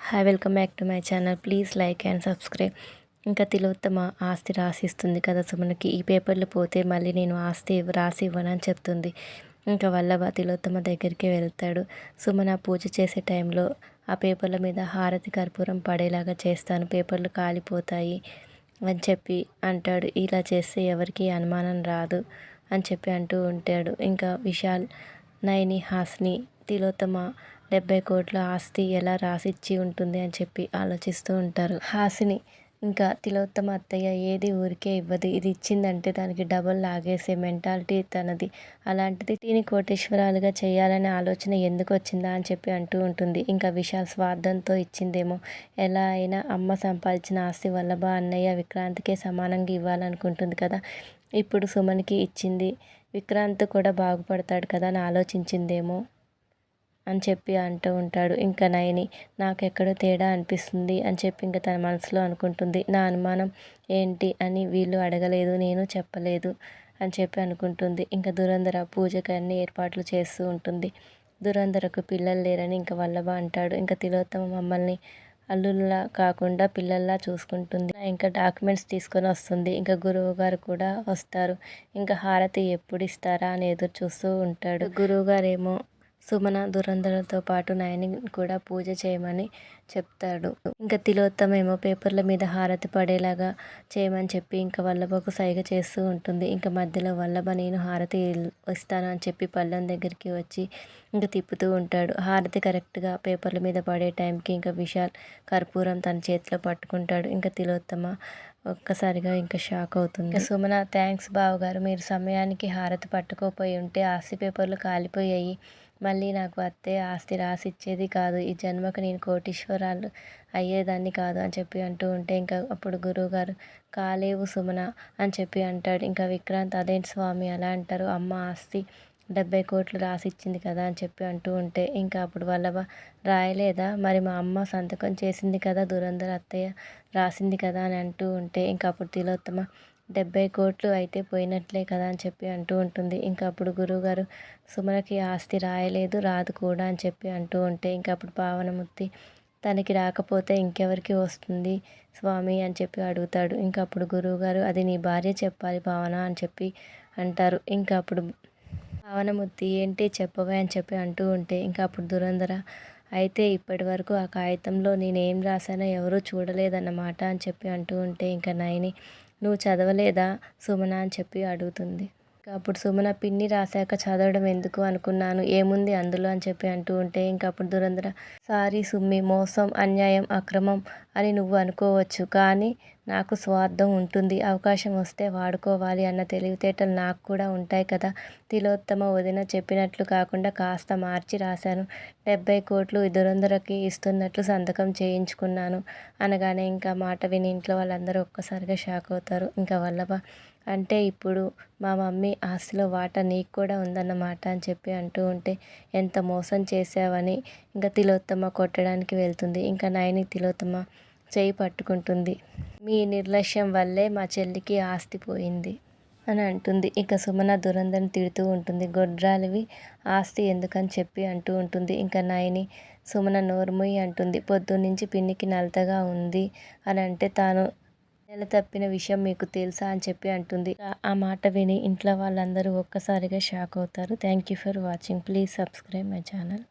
Hi, welcome back to my channel. Please like and subscribe. ఇంకా తిలోత్తమ ఆస్తి రాసిస్తుంది కదా సుమన్కి. ఈ పేపర్లు పోతే మళ్ళీ నేను ఆస్తి రాసి ఇవ్వనని చెప్తుంది. ఇంకా వల్లభ తిలోత్తమ దగ్గరికి వెళ్తాడు. సుమన పూజ చేసే టైంలో ఆ పేపర్ల మీద హారతి కర్పూరం పడేలాగా చేస్తాను, పేపర్లు కాలిపోతాయి అని చెప్పి అంటాడు. ఇలా చేస్తే ఎవరికి అనుమానం రాదు అని చెప్పి అంటూ ఉంటాడు. ఇంకా విశాల్, నైని, హాస్ని తిలోత్తమ 70 కోట్ల ఆస్తి ఎలా రాసిచ్చి ఉంటుంది అని చెప్పి ఆలోచిస్తూ ఉంటారు. హాసిని ఇంకా తిలోత్తమ అత్తయ్య ఏది ఊరికే ఇవ్వదు, ఇది ఇచ్చిందంటే దానికి డబల్ లాగేసే మెంటాలిటీ తనది. అలాంటిది టీని కోటేశ్వరాలుగా చేయాలనే ఆలోచన ఎందుకు వచ్చిందా అని చెప్పి అంటూ ఉంటుంది. ఇంకా విశాల్ స్వార్థంతో ఇచ్చిందేమో. ఎలా అయినా అమ్మ సంపాదించిన ఆస్తి వల్లభ అన్నయ్య విక్రాంత్కే సమానంగా ఇవ్వాలనుకుంటుంది కదా. ఇప్పుడు సుమన్కి ఇచ్చింది, విక్రాంత్ కూడా బాగుపడతాడు కదా అని ఆలోచించిందేమో అని చెప్పి అంటూ ఉంటాడు. ఇంకా నయని, నాకెక్కడో తేడా అనిపిస్తుంది అని చెప్పి ఇంకా తన మనసులో అనుకుంటుంది. నా అనుమానం ఏంటి అని వీళ్ళు అడగలేదు, నేను చెప్పలేదు అని చెప్పి అనుకుంటుంది. ఇంకా దురంధర పూజకి అన్ని ఏర్పాట్లు చేస్తూ ఉంటుంది. దురంధరకు పిల్లలు లేరని ఇంకా వల్లభ అంటాడు. ఇంకా తిలోత్తమ మమ్మల్ని అల్లుల్లా కాకుండా పిల్లల్లా చూసుకుంటుంది. ఇంకా డాక్యుమెంట్స్ తీసుకొని వస్తుంది. ఇంకా గురువు గారు కూడా వస్తారు. ఇంకా హారతి ఎప్పుడు ఇస్తారా అని ఎదురు చూస్తూ ఉంటాడు. గురువు గారేమో సుమన, దురంధరతో పాటు నయని కూడా పూజ చేయమని చెప్తాడు. ఇంకా తిలోత్తమ ఏమో పేపర్ల మీద హారతి పడేలాగా చేయమని చెప్పి ఇంకా వల్లభకు సైగ చేస్తూ ఉంటుంది. ఇంకా మధ్యలో వల్లభ నేను హారతి ఇస్తాను అని చెప్పి పళ్ళెం దగ్గరికి వచ్చి ఇంకా తిప్పుతూ ఉంటాడు. హారతి కరెక్ట్గా పేపర్ల మీద పడే టైంకి ఇంకా విశాల్ కర్పూరం తన చేతిలో పట్టుకుంటాడు. ఇంకా తిలోత్తమ ఒక్కసారిగా ఇంకా షాక్ అవుతుంది. ఇంకా సుమన, థ్యాంక్స్ బావగారు, మీరు సమయానికి హారతి పట్టుకోపోయి ఉంటే ఆస్తి పేపర్లు కాలిపోయాయి. మళ్ళీ నాకు అత్తే ఆస్తి రాసిచ్చేది కాదు, ఈ జన్మకు నేను కోటీశ్వరాలు అయ్యేదాన్ని కాదు అని చెప్పి అంటూ ఉంటే ఇంకా అప్పుడు గురువుగారు, కాలేవు సుమన అని చెప్పి అంటాడు. ఇంకా విక్రాంత్, అదేంటి స్వామి అలా అంటారు, అమ్మ ఆస్తి 70 కోట్లు రాసిచ్చింది కదా అని చెప్పి అంటూ ఉంటే ఇంకా అప్పుడు వల్లభ, రాయలేదా మరి, మా అమ్మ సంతకం చేసింది కదా, దురంధర అత్తయ్య రాసింది కదా అని అంటూ ఉంటే ఇంకా అప్పుడు తిలోత్తమ, 70 కోట్లు అయితే పోయినట్లే కదా అని చెప్పి అంటూ ఉంటుంది. ఇంకా అప్పుడు గురువుగారు, సుమనకి ఆస్తి రాయలేదు, రాదు కూడా అని చెప్పి అంటూ ఉంటే ఇంకా అప్పుడు పావనమూర్తి, తనకి రాకపోతే ఇంకెవరికి వస్తుంది స్వామి అని చెప్పి అడుగుతాడు. ఇంకా అప్పుడు గురువుగారు, అది నీ భార్య చెప్పాలి భావన అని చెప్పి అంటారు. ఇంకా అప్పుడు పావనమూర్తి, ఏంటి చెప్పవే అని చెప్పి అంటూ ఉంటే ఇంకా అప్పుడు దురంధర, అయితే ఇప్పటి వరకు ఆ కాగితంలో నేనేం రాశానో ఎవరూ చూడలేదన్నమాట అని చెప్పి అంటూ ఉంటే ఇంకా నయని, నువ్వు చదవలేదా సుమన అని చెప్పి అడుగుతుంది. ఇంకా అప్పుడు సుమన, పిన్ని రాశాక చదవడం ఎందుకు అనుకున్నాను, ఏముంది అందులో అని చెప్పి అంటూ ఉంటే ఇంకా అప్పుడు దురంధర, సారీ సుమ్మి, మోసం, అన్యాయం, అక్రమం అని నువ్వు అనుకోవచ్చు, కానీ నాకు స్వార్థం ఉంటుంది, అవకాశం వస్తే వాడుకోవాలి అన్న తెలివితేటలు నాకు కూడా ఉంటాయి కదా. తిలోత్తమ వదిన చెప్పినట్లు కాకుండా కాస్త మార్చి రాశాను, 70 కోట్లు దురంధరకి ఇస్తున్నట్లు సంతకం చేయించుకున్నాను అనగానే ఇంకా మాట విని ఇంట్లో వాళ్ళందరూ ఒక్కసారిగా షాక్ అవుతారు. ఇంకా వల్లభ, అంటే ఇప్పుడు మా మమ్మీ ఆస్తిలో వాటా నీకు కూడా ఉందన్నమాట అని చెప్పి అంటూ ఉంటే, ఎంత మోసం చేసావని ఇంకా తిలోత్తమ కొట్టడానికి వెళ్తుంది. ఇంకా నయని తిలోత్తమ చేయి పట్టుకుంటుంది. మీ నిర్లక్ష్యం వల్లే మా చెల్లికి ఆస్తి పోయింది అని అంటుంది. ఇక సుమన దురంధరని తిడుతూ ఉంటుంది. గొడ్రాలివి, ఆస్తి ఎందుకని చెప్పి అంటూ ఉంటుంది. ఇంకా నయని, సుమన నోరుమొయ్యి అంటుంది. పొద్దున్నుంచి పిన్నికి నలతగా ఉంది అని అంటే, తాను నెల తప్పిన విషయం మీకు తెలుసా అని చెప్పి అంటుంది. ఆ మాట విని ఇంట్లో వాళ్ళందరూ ఒక్కసారిగా షాక్ అవుతారు. Thank you for watching. Please subscribe my channel.